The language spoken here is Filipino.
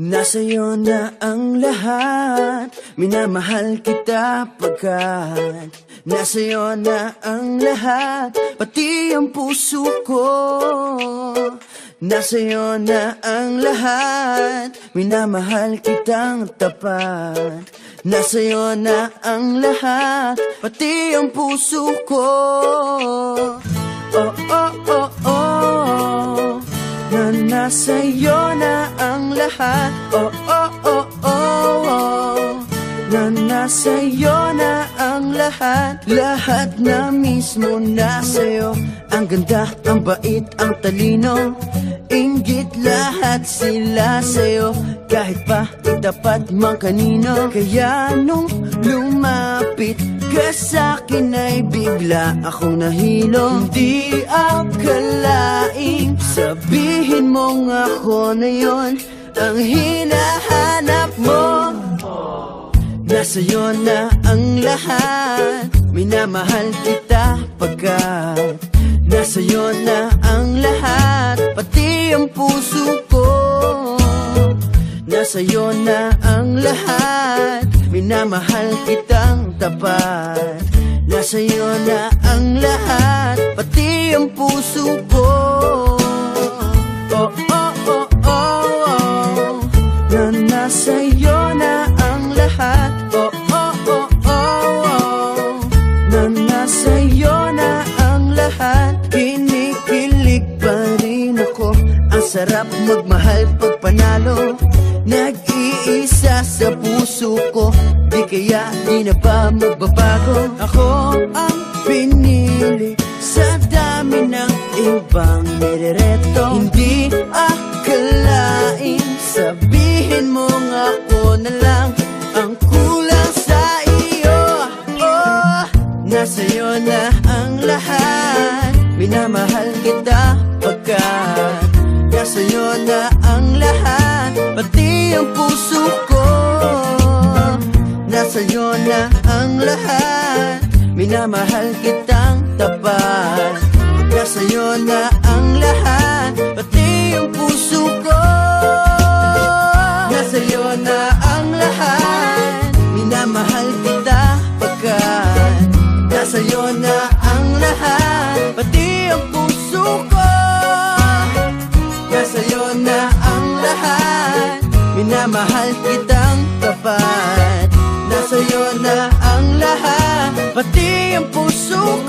Nasa'yo na ang lahat, minamahal kita pagkat nasa'yo na ang lahat, pati ang puso ko. Nasa'yo na ang lahat, minamahal kitang tapat. Nasa'yo na ang lahat, pati ang puso ko. Oh, oh, oh, oh, na nasa'yo na ang lahat. Oh, oh, oh, oh, oh, na nasa'yo na ang lahat. Lahat na mismo nasa'yo. Ang ganda, ang bait, ang talino, inggit lahat sila sa'yo. Kahit pa itapat mang kanino. Kaya nung lumapit ka sa'kin ay bigla akong nahilo. Hindi akalaing sabihin mong ako na yon ang hinahanap mo. Nasa'yo na ang lahat, minamahal kita pagkat nasa'yo na ang lahat, pati ang puso ko. Nasa'yo na ang lahat, minamahal kitang tapat. Nasa'yo na ang lahat, pati ang puso ko. Oh, oh, oh, oh, oh, na nasa'yo na ang lahat. Oh, oh, oh, oh, oh, na nasa'yo na ang lahat. Kinikilig pa rin ako, ang sarap magmahal pag panalo. Nag-iisa sa puso ko, di kaya di na ba magbabago? Ako ang pinili sa dami ng ibang nirereto. Hindi akalain sabihin mong ako na lang ang kulang sa iyo. Oh, nasa'yo na ang lahat, minamahal kita pagkat nasa'yo na ang lahat, pati ang puso ko. Nasa'yo na ang lahat, minamahal kitang tapat. Nasa'yo na ang lahat, pati ang puso ko. Nasa'yo na ang lahat, minamahal kita pagkat nasa'yo na ang lahat, pati ang puso ko. Nasa'yo na ang lahat, minamahal kitang tapat. Nasa'yo na ang lahat, pati ang puso